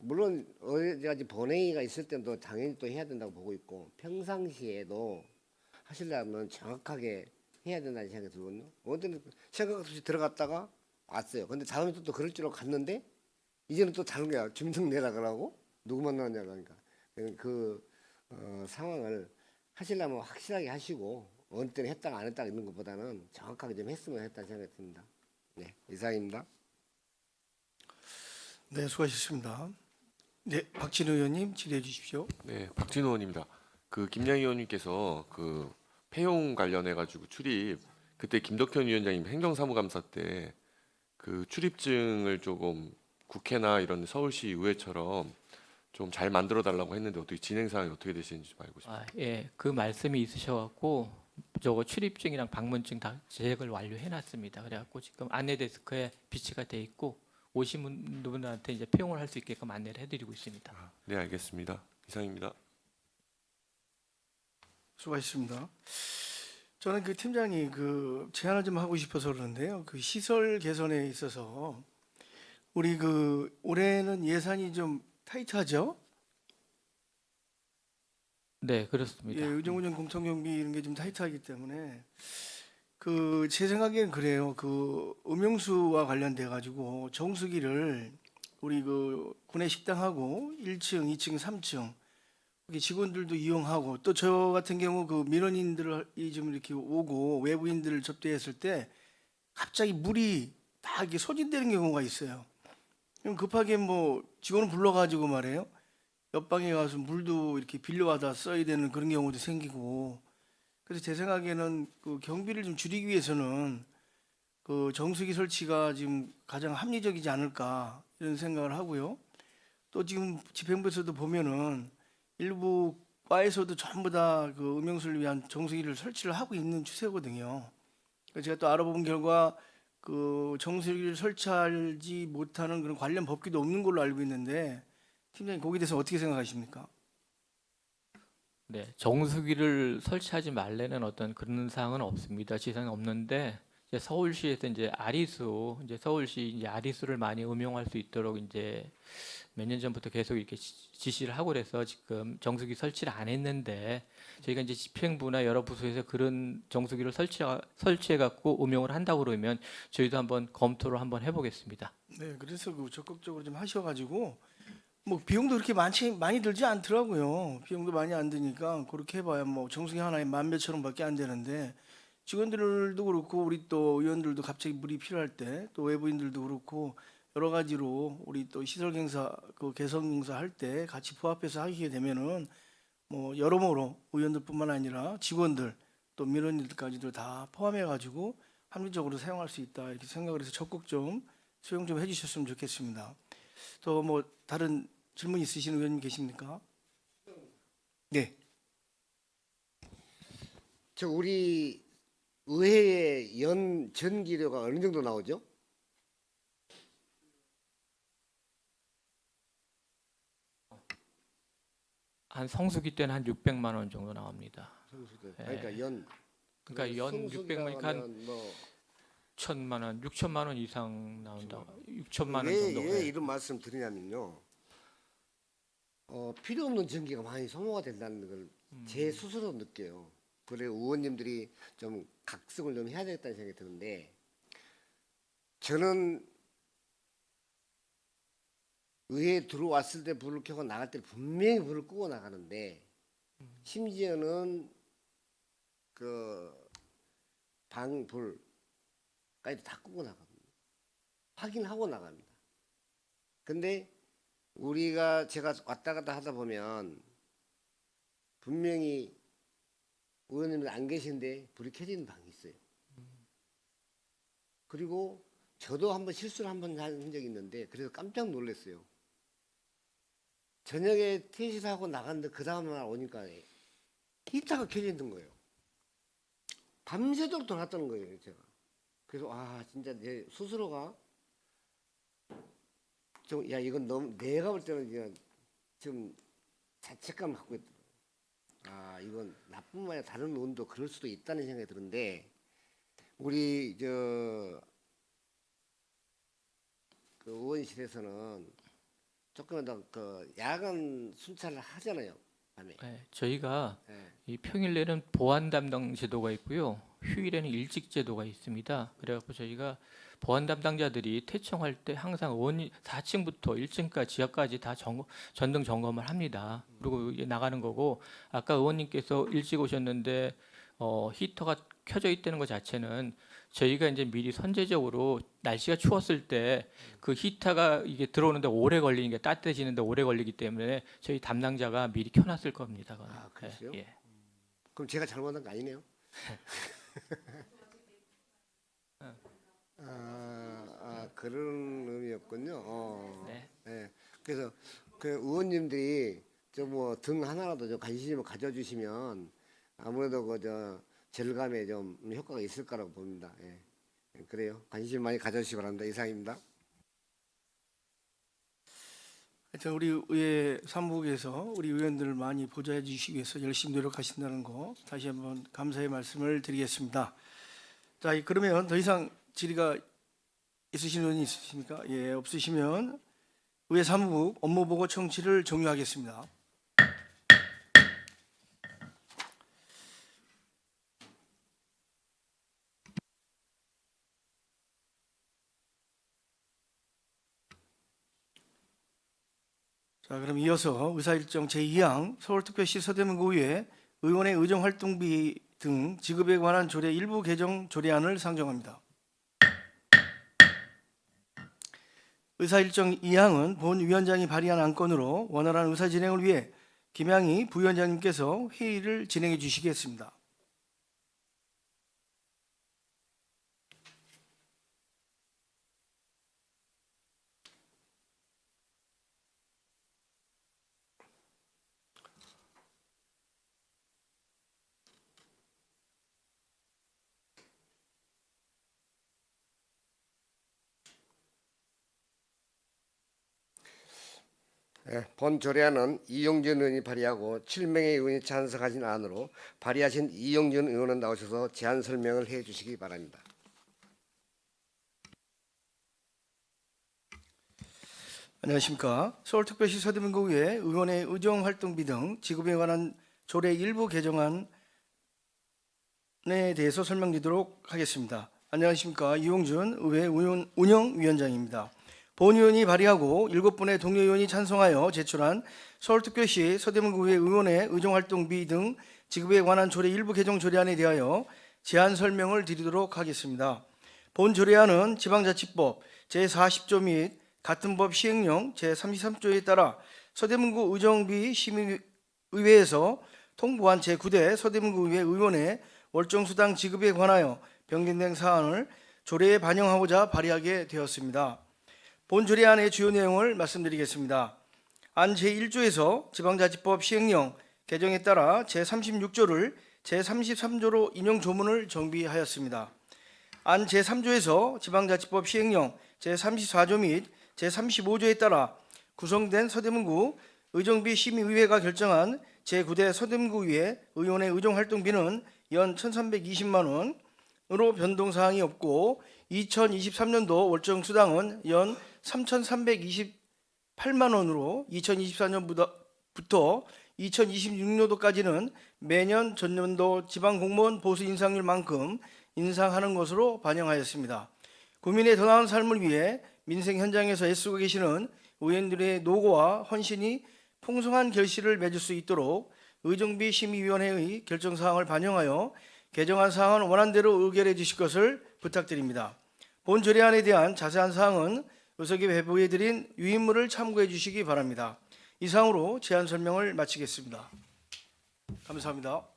물론 어디까지 본회의가 있을 때도 당연히 또 해야 된다고 보고 있고 평상시에도 하시려면 정확하게 해야 된다는 생각이 들거든요. 어떤 생각 없이 들어갔다가 왔어요. 근데 다음에 또 그럴 줄 알고 갔는데 이제는 또 다른 거야. 주민등 내라 그러고 누구 만나냐고 하니까 상황을 하시려면 확실하게 하시고 어느 때는 했다가 안 했다가 있는 것보다는 정확하게 좀 했으면 했다는 생각이 듭니다. 네, 이상입니다. 네, 수고하셨습니다. 네, 박진우 의원님 질의해 주십시오. 네, 박진호 의원입니다. 그 김양희 의원님께서 그 폐용 관련해 가지고 출입 그때 김덕현 위원장님 행정사무감사 때 그 출입증을 조금 국회나 이런 서울시 의회처럼 좀 잘 만들어 달라고 했는데 어떻게 진행 사항이 어떻게 되시는지 좀 알고 싶습니다. 예, 그 말씀이 있으셔갖고 저거 출입증이랑 방문증 다 제작을 완료해놨습니다. 그래갖고 지금 안내 데스크에 비치가 돼 있고 오신 분들한테 이제 폐용을 할 수 있게끔 안내를 해드리고 있습니다. 네, 알겠습니다. 이상입니다. 수고하셨습니다. 저는 그 팀장이 그 제안을 좀 하고 싶어서 그러는데요. 그 시설 개선에 있어서 우리 그 올해는 예산이 좀 타이트하죠? 네, 그렇습니다. 예, 의정운영 공청경비 이런 게 좀 타이트하기 때문에 그 제 생각에는 그래요. 그 음용수와 관련돼 가지고 정수기를 우리 그 구내 식당하고 1층, 2층, 3층 여기 직원들도 이용하고 또 저 같은 경우 그 민원인들이 좀 이렇게 오고 외부인들을 접대했을 때 갑자기 물이 다 이렇게 소진되는 경우가 있어요. 그럼 급하게 뭐 직원을 불러가지고 말해요. 옆방에 가서 물도 이렇게 빌려와다 써야 되는 그런 경우도 생기고 그래서 제 생각에는 그 경비를 좀 줄이기 위해서는 그 정수기 설치가 지금 가장 합리적이지 않을까 이런 생각을 하고요. 또 지금 집행부에서도 보면은 일부 과에서도 전부 다 그 음용수를 위한 정수기를 설치를 하고 있는 추세거든요. 그래서 제가 또 알아본 결과 그 정수기를 설치하지 못하는 그런 관련 법규도 없는 걸로 알고 있는데 팀장님 거기에 대해서 어떻게 생각하십니까? 네, 정수기를 설치하지 말라는 어떤 그런 사항은 없습니다. 지상이 없는데 이제 서울시에서 이제 아리수, 이제 서울시 이제 아리수를 많이 음용할 수 있도록 이제 몇 년 전부터 계속 이렇게 지시를 하고 그래서 지금 정수기 설치를 안 했는데 저희가 이제 집행부나 여러 부서에서 그런 정수기를 설치해 갖고 음용을 한다고 그러면 저희도 한번 검토를 한번 해보겠습니다. 네, 그래서 그 적극적으로 좀 하셔가지고 뭐 비용도 그렇게 많이 들지 않더라고요. 비용도 많이 안 드니까 그렇게 해봐야 뭐 정수기 하나에 만 몇천 원밖에 안 되는데 직원들도 그렇고 우리 또 의원들도 갑자기 물이 필요할 때 또 외부인들도 그렇고 여러 가지로 우리 또 시설 경사 그 개선 공사 할 때 같이 부합해서 하게 되면은 뭐 여러모로 의원들뿐만 아니라 직원들 또 민원인들까지도 다 포함해 가지고 합리적으로 사용할 수 있다 이렇게 생각을 해서 적극 좀 수용 좀 해주셨으면 좋겠습니다. 또 뭐 다른 질문 있으신 의원님 계십니까? 네. 저 우리 의회의 연 전기료가 어느 정도 나오죠? 한 성수기 때는 한 600만 원 정도 나옵니다. 성수들. 예. 그러니까 연. 그러니까 연 600만 한 뭐 1천만 원, 6천만 원 이상 나온다. 6천만 원 왜, 정도. 왜 이런 말씀 드리냐면요. 필요 없는 전기가 많이 소모가 된다는 걸 제 스스로 느껴요. 그래 의원님들이 좀 각성을 좀 해야 되겠다는 생각이 드는데 저는 의회에 들어왔을 때 불을 켜고 나갈 때 분명히 불을 끄고 나가는데 심지어는 그 방불까지 다 끄고 나갑니다. 확인하고 나갑니다. 근데 제가 왔다 갔다 하다 보면 분명히 의원님들 안 계신데 불이 켜지는 방이 있어요. 그리고 저도 한번 실수를 한번 한 적이 있는데 그래서 깜짝 놀랐어요. 저녁에 퇴실하고 나갔는데 그 다음날 오니까 히터가 켜져 있는 거예요. 밤새도록 돌았다는 거예요, 제가. 그래서 진짜 내 스스로가 좀 이건 너무 내가 볼 때는 그냥 좀 자책감 갖고 있더라고요. 이건 나뿐만 아니라 다른 의원도 그럴 수도 있다는 생각이 드는데 우리 그 의원실에서는 조금 더 그 야간 순찰을 하잖아요, 밤에. 네, 저희가 네. 이 평일에는 보안 담당 제도가 있고요. 휴일에는 일직 제도가 있습니다. 그래갖고 저희가 보안 담당자들이 퇴청할 때 항상 의원 4층부터 1층까지 지하까지 다 전등 점검을 합니다. 그리고 이제 나가는 거고 아까 의원님께서 일찍 오셨는데 히터가 켜져 있다는 것 자체는 저희가 이제 미리 선제적으로 날씨가 추웠을 때 그 히터가 이게 들어오는데 오래 걸리는 게 따뜻해지는데 오래 걸리기 때문에 저희 담당자가 미리 켜놨을 겁니다. 그거는. 그러세요? 예. 그럼 제가 잘못한 거 아니네요? 그런 의미였군요. 네. 네. 그래서 그 의원님들이 저 뭐 등 하나라도 좀 관심을 가져주시면 아무래도 그 절감에 좀 효과가 있을 거라고 봅니다. 예. 그래요. 관심 많이 가져주시기 바랍니다. 이상입니다. 하여튼 우리 의회 사무국에서 우리 의원들을 많이 보좌해 주시기 위해서 열심히 노력하신다는 거 다시 한번 감사의 말씀을 드리겠습니다. 자, 그러면 더 이상 질의가 있으신 의원이 있으십니까? 예, 없으시면 의회 사무국 업무보고 청취를 종료하겠습니다. 자, 그럼 이어서 의사일정 제2항 서울특별시 서대문구의회 의원의 의정활동비 등 지급에 관한 조례 일부 개정 조례안을 상정합니다. 의사일정 2항은 본 위원장이 발의한 안건으로 원활한 의사 진행을 위해 김양희 부위원장님께서 회의를 진행해 주시겠습니다. 예, 본 조례안은 이용준 의원이 발의하고 7명의 의원이 찬성하신 안으로 발의하신 이용준 의원은 나오셔서 제안 설명을 해 주시기 바랍니다. 안녕하십니까. 서울특별시 서대문구의회 의원의 의정활동비 등 지급에 관한 조례 일부 개정안에 대해서 설명드리도록 하겠습니다. 안녕하십니까. 이용준 의회 운영위원장입니다. 본 의원이 발의하고 7분의 동료 의원이 찬성하여 제출한 서울특별시 서대문구의회 의원의 의정활동비 등 지급에 관한 조례 일부 개정 조례안에 대하여 제안 설명을 드리도록 하겠습니다. 본 조례안은 지방자치법 제40조 및 같은 법 시행령 제33조에 따라 서대문구 의정비 심의의회에서 통보한 제9대 서대문구의회 의원의 월정수당 지급에 관하여 변경된 사안을 조례에 반영하고자 발의하게 되었습니다. 본 조례안의 주요 내용을 말씀드리겠습니다. 안 제1조에서 지방자치법 시행령 개정에 따라 제36조를 제33조로 인용 조문을 정비하였습니다. 안 제3조에서 지방자치법 시행령 제34조 및 제35조에 따라 구성된 서대문구 의정비 심의위회가 결정한 제9대 서대문구의회 의원의 의정활동비는 연 1,320만 원으로 변동사항이 없고 2023년도 월정수당은 연 3,328만 원으로 2024년부터 2026년도까지는 매년 전년도 지방공무원 보수 인상률만큼 인상하는 것으로 반영하였습니다. 국민의 더 나은 삶을 위해 민생 현장에서 애쓰고 계시는 의원들의 노고와 헌신이 풍성한 결실을 맺을 수 있도록 의정비 심의위원회의 결정사항을 반영하여 개정안 사항은 원안대로 의결해 주실 것을 부탁드립니다. 본 조례안에 대한 자세한 사항은 의석에 배부해드린 유인물을 참고해 주시기 바랍니다. 이상으로 제안 설명을 마치겠습니다. 감사합니다.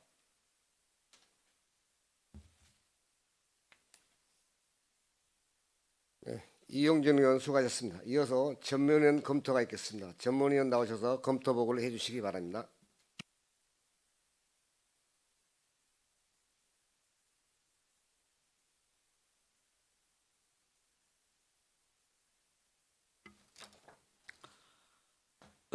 이용준 의원 수고하셨습니다. 이어서 전문위원 검토가 있겠습니다. 전문위원 나오셔서 검토 보고를 해주시기 바랍니다.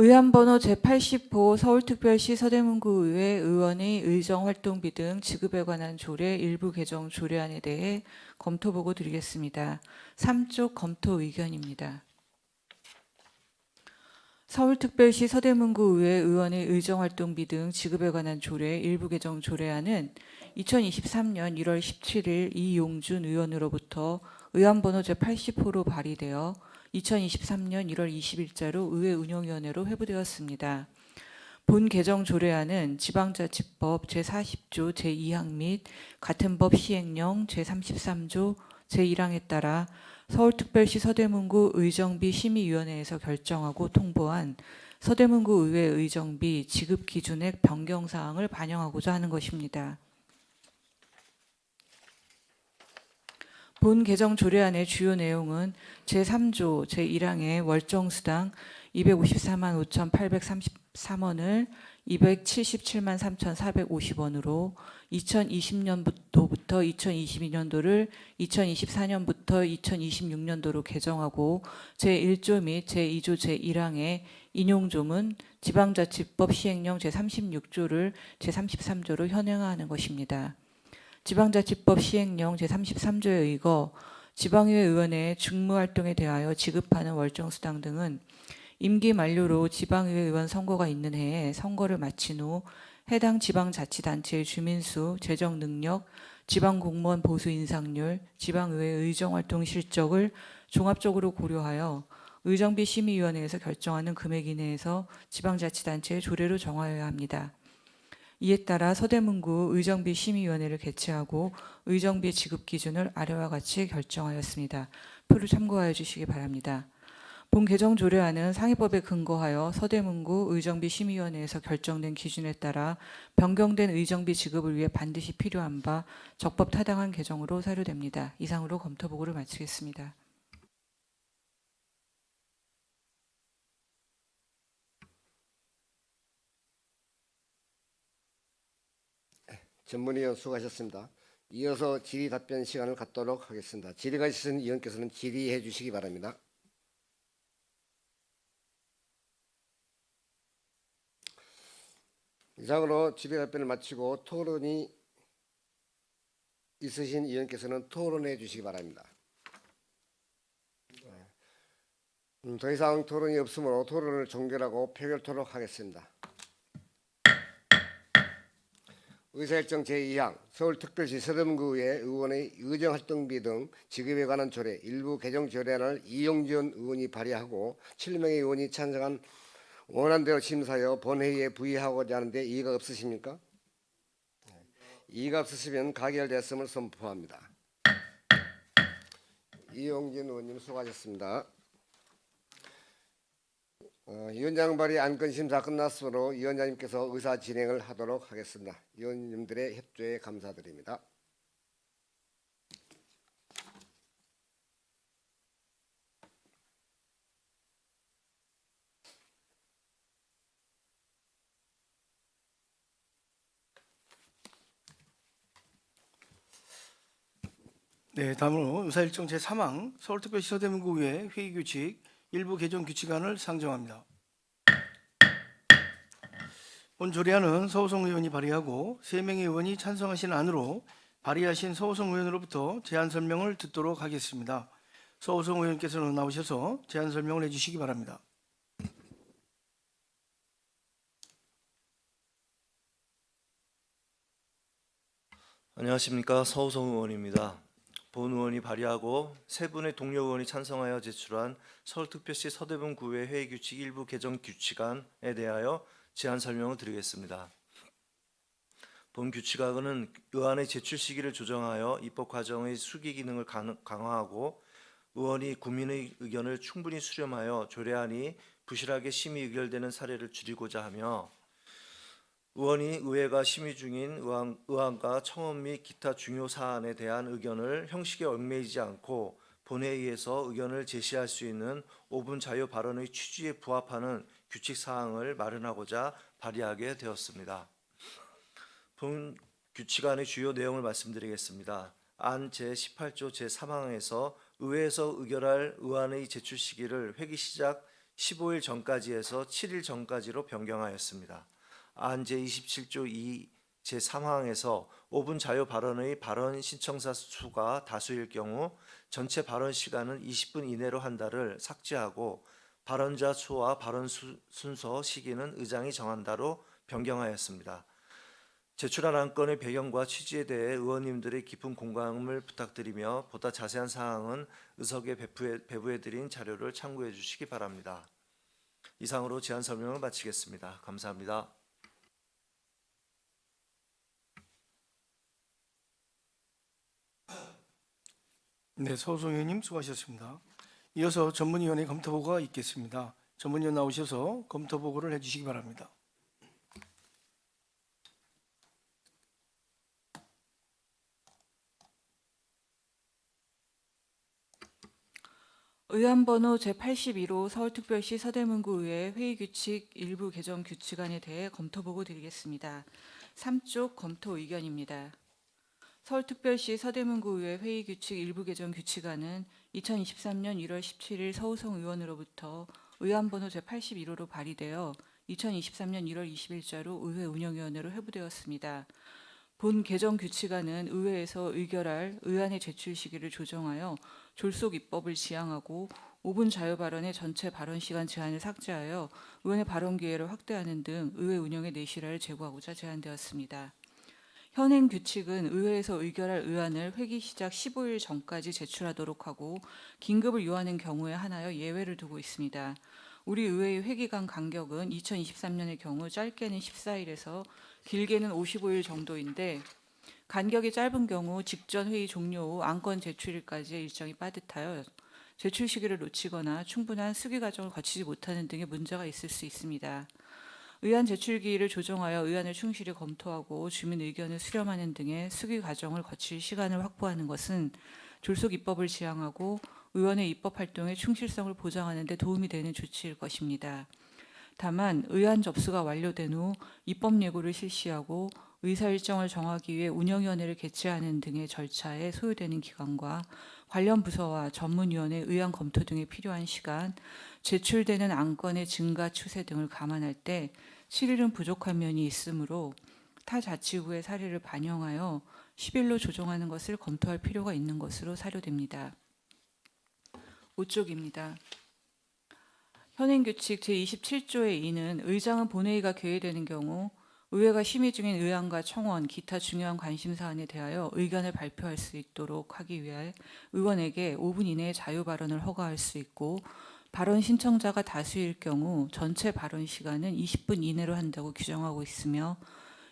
의안번호 제80호 서울특별시 서대문구의회 의원의 의정활동비 등 지급에 관한 조례 일부 개정 조례안에 대해 검토 보고 드리겠습니다. 3쪽 검토 의견입니다. 서울특별시 서대문구의회 의원의 의정활동비 등 지급에 관한 조례 일부 개정 조례안은 2023년 1월 17일 이용준 의원으로부터 의안번호 제80호로 발의되어 2023년 1월 20일자로 의회 운영위원회로 회부되었습니다. 본 개정 조례안은 지방자치법 제40조 제2항 및 같은 법 시행령 제33조 제1항에 따라 서울특별시 서대문구 의정비 심의위원회에서 결정하고 통보한 서대문구 의회 의정비 지급 기준액 변경 사항을 반영하고자 하는 것입니다. 본 개정 조례안의 주요 내용은 제3조 제1항의 월정수당 254만 5,833원을 277만 3,450원으로 2020년도부터 2022년도를 2024년부터 2026년도로 개정하고 제1조 및 제2조 제1항의 인용조문 지방자치법 시행령 제36조를 제33조로 현행화하는 것입니다. 지방자치법 시행령 제33조에 의거 지방의회 의원의 직무활동에 대하여 지급하는 월정수당 등은 임기 만료로 지방의회 의원 선거가 있는 해에 선거를 마친 후 해당 지방자치단체의 주민수, 재정능력, 지방공무원 보수 인상률, 지방의회 의정활동 실적을 종합적으로 고려하여 의정비 심의위원회에서 결정하는 금액 이내에서 지방자치단체의 조례로 정하여야 합니다. 이에 따라 서대문구 의정비 심의위원회를 개최하고 의정비 지급 기준을 아래와 같이 결정하였습니다. 표를 참고하여 주시기 바랍니다. 본 개정 조례안은 상위법에 근거하여 서대문구 의정비 심의위원회에서 결정된 기준에 따라 변경된 의정비 지급을 위해 반드시 필요한 바 적법 타당한 개정으로 사료됩니다. 이상으로 검토 보고를 마치겠습니다. 전문위원 수고하셨습니다. 이어서 질의 답변 시간을 갖도록 하겠습니다. 질의가 있으신 의원께서는 질의해 주시기 바랍니다. 이상으로 질의 답변을 마치고 토론이 있으신 의원께서는 토론해 주시기 바랍니다. 더 이상 토론이 없으므로 토론을 종결하고 표결토록 하겠습니다. 의사일정 제2항 서울특별시 서대문구의회 의원의 의정활동비 등 지급에 관한 조례 일부 개정 조례안을 이용준 의원이 발의하고 7명의 의원이 찬성한 원안대로 심사하여 본회의에 부의하고자 하는데 이의가 없으십니까? 이의가 없으시면 가결되었음을 선포합니다. 이용준 의원님 수고하셨습니다. 위원장 발의 안건 심사 끝났으므로 위원장님께서 의사 진행을 하도록 하겠습니다. 위원님들의 협조에 감사드립니다. 네, 다음으로 의사일정 제3항 서울특별시 서대문구의회 회의규칙 일부 개정 규칙안을 상정합니다. 본 조례안은 서우성 의원이 발의하고 3명의 의원이 찬성하신 안으로 발의하신 서우성 의원으로부터 제안 설명을 듣도록 하겠습니다. 서우성 의원께서는 나오셔서 제안 설명을 해주시기 바랍니다. 안녕하십니까. 서우성 의원입니다. 본 의원이 발의하고 세 분의 동료 의원이 찬성하여 제출한 서울특별시 서대문구의 회의규칙 일부 개정 규칙안에 대하여 제안 설명을 드리겠습니다. 본 규칙안은 의안의 제출 시기를 조정하여 입법 과정의 수기 기능을 강화하고 의원이 국민의 의견을 충분히 수렴하여 조례안이 부실하게 심의 의결되는 사례를 줄이고자 하며 의원이 의회가 심의 중인 의안과 청원 및 기타 중요 사안에 대한 의견을 형식에 얽매이지 않고 본회의에서 의견을 제시할 수 있는 5분 자유 발언의 취지에 부합하는 규칙 사항을 마련하고자 발의하게 되었습니다. 본 규칙안의 주요 내용을 말씀드리겠습니다. 안 제18조 제3항에서 의회에서 의결할 의안의 제출 시기를 회기 시작 15일 전까지 해서 7일 전까지로 변경하였습니다. 안 제27조 2 제3항에서 5분 자유 발언의 발언 신청자 수가 다수일 경우 전체 발언 시간은 20분 이내로 한다를 삭제하고 발언자 수와 발언 순서 시기는 의장이 정한다로 변경하였습니다. 제출한 안건의 배경과 취지에 대해 의원님들의 깊은 공감을 부탁드리며 보다 자세한 사항은 의석에 배부해드린 자료를 참고해 주시기 바랍니다. 이상으로 제안 설명을 마치겠습니다. 감사합니다. 네, 서우성 의원님 수고하셨습니다. 이어서 전문위원회 검토보고가 있겠습니다. 전문위원 나오셔서 검토보고를 해주시기 바랍니다. 의안번호 제81호 서울특별시 서대문구의회 회의규칙 일부 개정 규칙안에 대해 검토보고 드리겠습니다. 3쪽 검토 의견입니다. 서울특별시 서대문구의회 회의규칙 일부 개정 규칙안은 2023년 1월 17일 서우성 의원으로부터 의안번호 제81호로 발의되어 2023년 1월 20일자로 의회 운영위원회로 회부되었습니다. 본 개정 규칙안은 의회에서 의결할 의안의 제출 시기를 조정하여 졸속 입법을 지향하고 5분 자유 발언의 전체 발언 시간 제한을 삭제하여 의원의 발언 기회를 확대하는 등 의회 운영의 내실화를 제고하고자 제안되었습니다. 현행 규칙은 의회에서 의결할 의안을 회기 시작 15일 전까지 제출하도록 하고 긴급을 요하는 경우에 한하여 예외를 두고 있습니다. 우리 의회의 회기간 간격은 2023년의 경우 짧게는 14일에서 길게는 55일 정도인데 간격이 짧은 경우 직전 회의 종료 후 안건 제출일까지의 일정이 빠듯하여 제출 시기를 놓치거나 충분한 수기 과정을 거치지 못하는 등의 문제가 있을 수 있습니다. 의안 제출 기일을 조정하여 의안을 충실히 검토하고 주민 의견을 수렴하는 등의 수기 과정을 거칠 시간을 확보하는 것은 졸속 입법을 지향하고 의원의 입법 활동의 충실성을 보장하는 데 도움이 되는 조치일 것입니다. 다만 의안 접수가 완료된 후 입법 예고를 실시하고 의사 일정을 정하기 위해 운영위원회를 개최하는 등의 절차에 소요되는 기간과 관련 부서와 전문위원회 의안 검토 등에 필요한 시간, 제출되는 안건의 증가 추세 등을 감안할 때 7일은 부족한 면이 있으므로 타 자치구의 사례를 반영하여 10일로 조정하는 것을 검토할 필요가 있는 것으로 사료됩니다. 5쪽입니다. 현행규칙 제27조의 2는 의장은 본회의가 개회되는 경우 의회가 심의 중인 의안과 청원, 기타 중요한 관심사안에 대하여 의견을 발표할 수 있도록 하기 위해 의원에게 5분 이내의 자유 발언을 허가할 수 있고 발언 신청자가 다수일 경우 전체 발언 시간은 20분 이내로 한다고 규정하고 있으며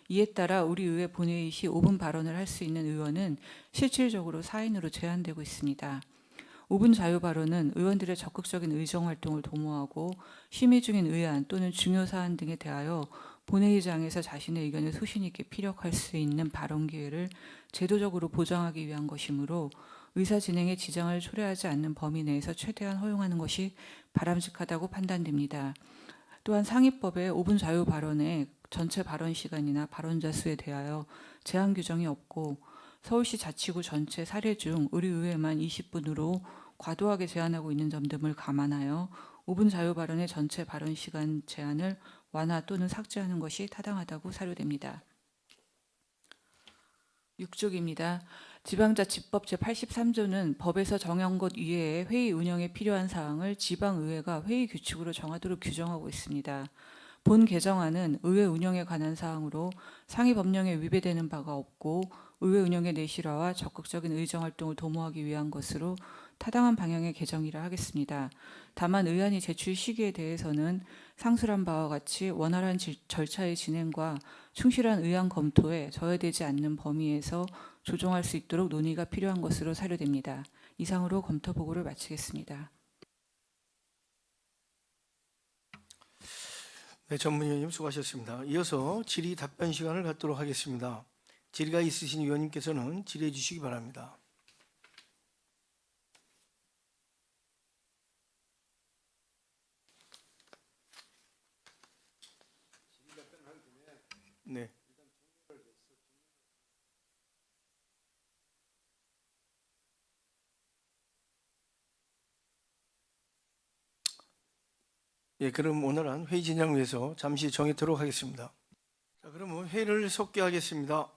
이에 따라 우리 의회 본회의 시 5분 발언을 할 수 있는 의원은 실질적으로 4인으로 제한되고 있습니다. 5분 자유 발언은 의원들의 적극적인 의정 활동을 도모하고 심의 중인 의안 또는 중요 사안 등에 대하여 본회의장에서 자신의 의견을 소신 있게 피력할 수 있는 발언 기회를 제도적으로 보장하기 위한 것이므로 의사 진행에 지장을 초래하지 않는 범위 내에서 최대한 허용하는 것이 바람직하다고 판단됩니다. 또한 상위법의 5분 자유 발언의 전체 발언 시간이나 발언자 수에 대하여 제한 규정이 없고 서울시 자치구 전체 사례 중 우리 의회만 20분으로 과도하게 제한하고 있는 점 등을 감안하여 5분 자유 발언의 전체 발언 시간 제한을 완화 또는 삭제하는 것이 타당하다고 사료됩니다. 6쪽입니다. 지방자치법 제83조는 법에서 정한 것 이외에 회의 운영에 필요한 사항을 지방의회가 회의 규칙으로 정하도록 규정하고 있습니다. 본 개정안은 의회 운영에 관한 사항으로 상위 법령에 위배되는 바가 없고 의회 운영의 내실화와 적극적인 의정 활동을 도모하기 위한 것으로 타당한 방향의 개정이라 하겠습니다. 다만 의안이 제출 시기에 대해서는 상술한 바와 같이 원활한 절차의 진행과 충실한 의안 검토에 저해되지 않는 범위에서 조정할 수 있도록 논의가 필요한 것으로 사료됩니다. 이상으로 검토 보고를 마치겠습니다. 네, 전문위원님 수고하셨습니다. 이어서 질의 답변 시간을 갖도록 하겠습니다. 질의가 있으신 위원님께서는 질의해 주시기 바랍니다. 네. 예, 그럼 오늘은 회의 진행을 위해서 잠시 정해도록 하겠습니다. 자, 그러면 회의를 속개하겠습니다.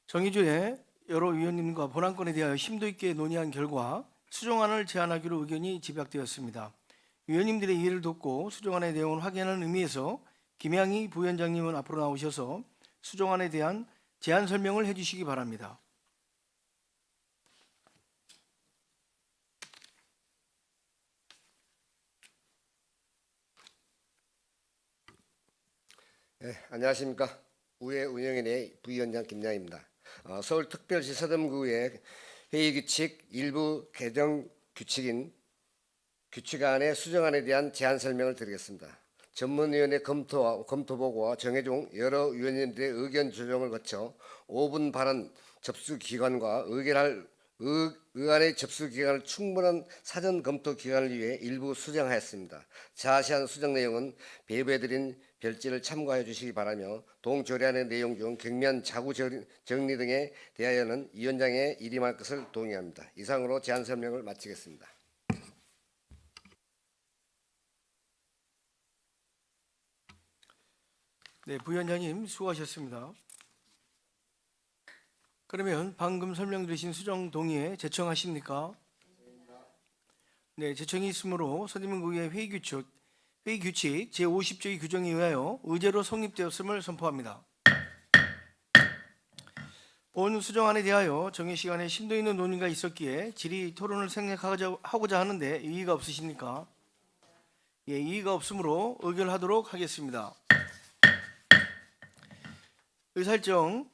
정의주에 여러 위원님과 본안건에 대하여 심도 있게 논의한 결과 수정안을 제안하기로 의견이 집약되었습니다. 위원님들의 이해를 돕고 수정안의 내용을 확인하는 의미에서 김양희 부위원장님은 앞으로 나오셔서 수정안에 대한 제안 설명을 해주시기 바랍니다. 네, 안녕하십니까. 의회 운영위원회 부위원장 김양입니다. 서울특별시 서대문구의 회의규칙 일부 개정 규칙인 규칙안의 수정안에 대한 제안 설명을 드리겠습니다. 전문위원회 검토 보고와 정해종 여러 위원님들의 의견 조정을 거쳐 5분 발언 접수 기간과 의안의 접수 기간을 충분한 사전 검토 기간을 위해 일부 수정하였습니다. 자세한 수정 내용은 배부해드린 별지를 참고해 주시기 바라며 동조례안의 내용 중 경미한 자구 정리 등에 대하여는 위원장의 일임할 것을 동의합니다. 이상으로 제안 설명을 마치겠습니다. 네, 부위원장님 수고하셨습니다. 그러면 방금 설명드리신 수정 동의에 제청하십니까? 네, 제청이 있으므로 서대문구의 회의규칙 제50조의 규정에 의하여 의제로 성립되었음을 선포합니다. 본 수정안에 대하여 정해 시간에 심도 있는 논의가 있었기에 질의 토론을 생략하고자 하는데 이의가 없으십니까? 예, 이의가 없으므로 의결하도록 하겠습니다. 의사일정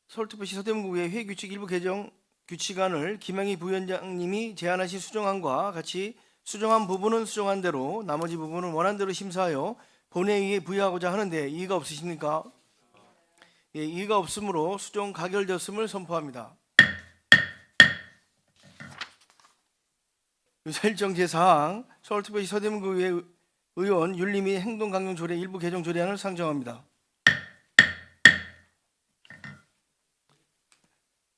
서울특별시 서대문구의 회의규칙 일부 개정 규칙안을 김양희 부위원장님이 제안하신 수정안과 같이 수정한 부분은 수정한 대로 나머지 부분은 원한 대로 심사하여 본회의에 부의하고자 하는데 이의가 없으십니까? 예, 이의가 없으므로 수정 가결되었음을 선포합니다. 의사일정 제4항 서울특별시 서대문구의 의원 윤리 및 행동강령조례 일부 개정 조례안을 상정합니다.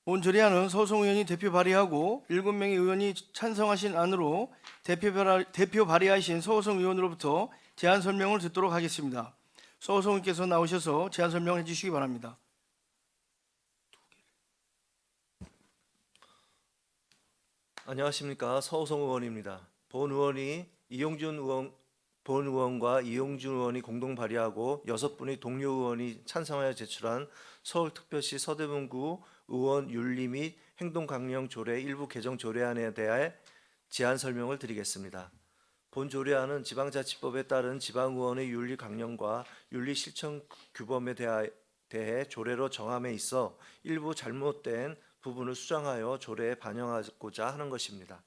본 조례안은 서우성 의원이 대표 발의하고 7명의 의원이 찬성하신 안으로 대표 발의하신 서우성 의원으로부터 제안 설명을 듣도록 하겠습니다. 서우성 의원께서 나오셔서 제안 설명을 해주시기 바랍니다. 안녕하십니까. 서우성 의원입니다. 본 의원과 이용준 의원이 공동 발의하고 6분의 동료 의원이 찬성하여 제출한 서울특별시 서대문구 의원 윤리 및 행동강령 조례 일부 개정 조례안에 대해 제안 설명을 드리겠습니다. 본 조례안은 지방자치법에 따른 지방의원의 윤리 강령과 윤리 실천 규범에 대해 조례로 정함에 있어 일부 잘못된 부분을 수정하여 조례에 반영하고자 하는 것입니다.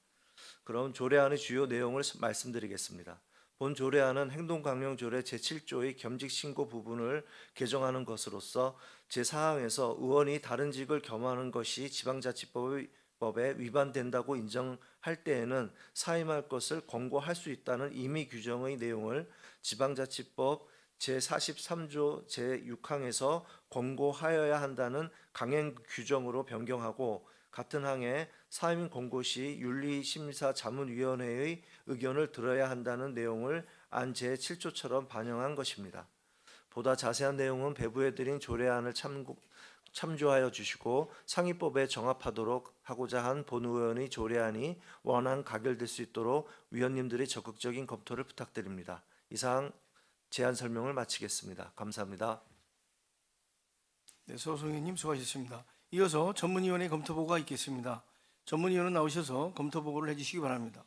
그럼 조례안의 주요 내용을 말씀드리겠습니다. 본 조례안은 행동강령조례 제7조의 겸직신고 부분을 개정하는 것으로서 제4항에서 의원이 다른 직을 겸하는 것이 지방자치법에 위반된다고 인정할 때에는 사임할 것을 권고할 수 있다는 임의 규정의 내용을 지방자치법 제43조 제6항에서 권고하여야 한다는 강행 규정으로 변경하고 같은 항에 사임 공고 시 윤리심사자문위원회의 의견을 들어야 한다는 내용을 안 제7조처럼 반영한 것입니다. 보다 자세한 내용은 배부해드린 조례안을 참조하여 주시고 상위법에 정합하도록 하고자 한 본의원의 조례안이 원안 가결될 수 있도록 위원님들의 적극적인 검토를 부탁드립니다. 이상 제안 설명을 마치겠습니다. 감사합니다. 네, 서호성 의원님 수고하셨습니다. 이어서 전문위원회 검토보고가 있겠습니다. 전문위원은 나오셔서 검토보고를 해주시기 바랍니다.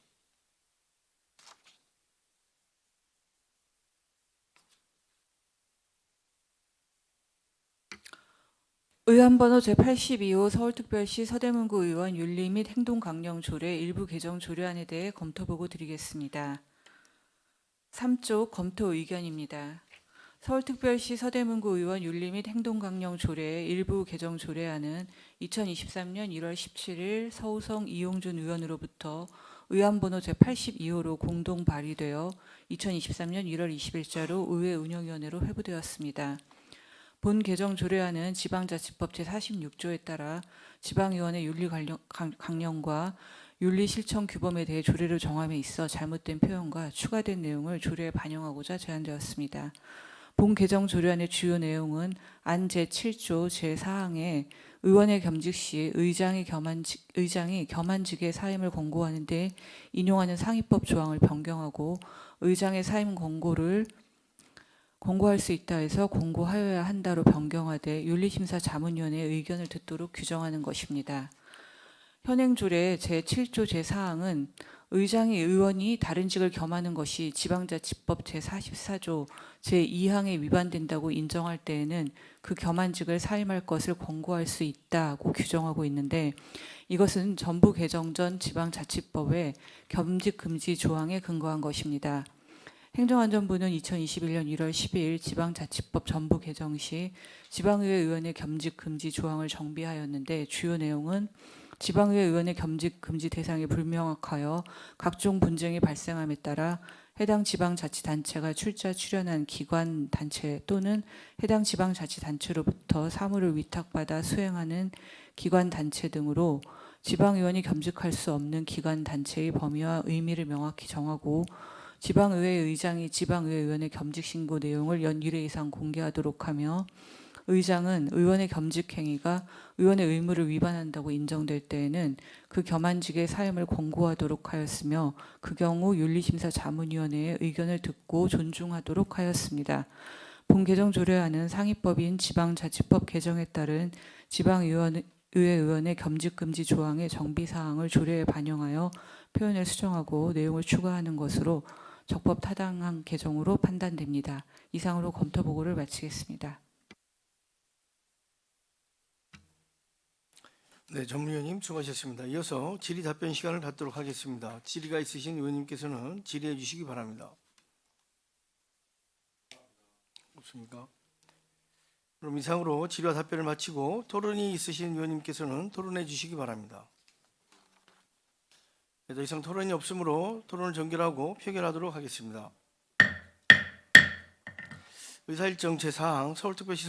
의안번호 제82호 서울특별시 서대문구 의원 윤리 및 행동강령 조례 일부 개정 조례안에 대해 검토보고 드리겠습니다. 3쪽 검토 의견입니다. 서울특별시 서대문구 의원 윤리 및 행동강령 조례 일부 개정 조례안은 2023년 1월 17일 서우성 이용준 의원으로부터 의안번호 제82호로 공동 발의되어 2023년 1월 20일자로 의회 운영위원회로 회부되었습니다. 본 개정 조례안은 지방자치법 제46조에 따라 지방의원의 윤리강령과 윤리실천 규범에 대해 조례를 정함에 있어 잘못된 표현과 추가된 내용을 조례에 반영하고자 제안되었습니다. 본 개정 조례안의 주요 내용은 안 제7조 제4항에 의원의 겸직 시 의장이 겸한직의 사임을 권고하는 데 인용하는 상위법 조항을 변경하고 의장의 사임 권고를 권고할 수 있다 해서 권고하여야 한다로 변경하되 윤리심사자문위원회의 의견을 듣도록 규정하는 것입니다. 현행조례 제7조 제4항은 의장이 의원이 다른 직을 겸하는 것이 지방자치법 제44조 제2항에 위반된다고 인정할 때에는 그 겸한직을 사임할 것을 권고할 수 있다고 규정하고 있는데 이것은 전부 개정 전 지방자치법의 겸직 금지 조항에 근거한 것입니다. 행정안전부는 2021년 1월 12일 지방자치법 전부 개정 시 지방의회 의원의 겸직 금지 조항을 정비하였는데 주요 내용은 지방의회 의원의 겸직 금지 대상이 불명확하여 각종 분쟁이 발생함에 따라 해당 지방자치단체가 출연한 기관 단체 또는 해당 지방자치단체로부터 사무를 위탁받아 수행하는 기관 단체 등으로 지방의원이 겸직할 수 없는 기관 단체의 범위와 의미를 명확히 정하고 지방의회 의장이 지방의회 의원의 겸직 신고 내용을 연 1회 이상 공개하도록 하며 의장은 의원의 겸직 행위가 의원의 의무를 위반한다고 인정될 때에는 그 겸한직의 사임을 권고하도록 하였으며 그 경우 윤리심사자문위원회의 의견을 듣고 존중하도록 하였습니다. 본 개정 조례안은 상위법인 지방자치법 개정에 따른 지방의회 의원의 겸직 금지 조항의 정비 사항을 조례에 반영하여 표현을 수정하고 내용을 추가하는 것으로 적법 타당한 개정으로 판단됩니다. 이상으로 검토 보고를 마치겠습니다. 네, 전문위원님 수고하셨습니다. 이어서 질의 답변 시간을 갖도록 하겠습니다. 질의가 있으신 의원님께서는 질의해 주시기 바랍니다. 없습니까? 그럼 이상으로 질의와 답변을 마치고 토론이 있으신 의원님께서는 토론해 주시기 바랍니다. 네, 더 이상 토론이 없으므로 토론을 종결하고 표결하도록 하겠습니다. 의사일정 제4항 서울특별시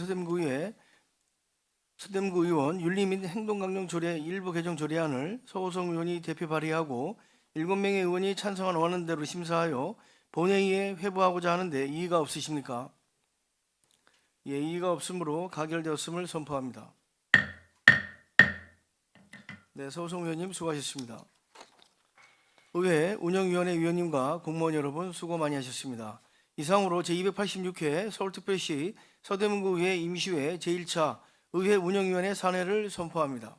서대문구 의원 윤리 및 행동강령 조례 일부 개정 조례안을 서호성 의원이 대표 발의하고 7명의 의원이 찬성한 원안대로 심사하여 본회의에 회부하고자 하는데 이의가 없으십니까? 예, 이의가 없으므로 가결되었음을 선포합니다. 네, 서호성 의원님 수고하셨습니다. 의회 운영위원회 위원님과 공무원 여러분 수고 많이 하셨습니다. 이상으로 제286회 서울특별시 서대문구 의회 임시회 제1차 의회 운영위원회 산회를 선포합니다.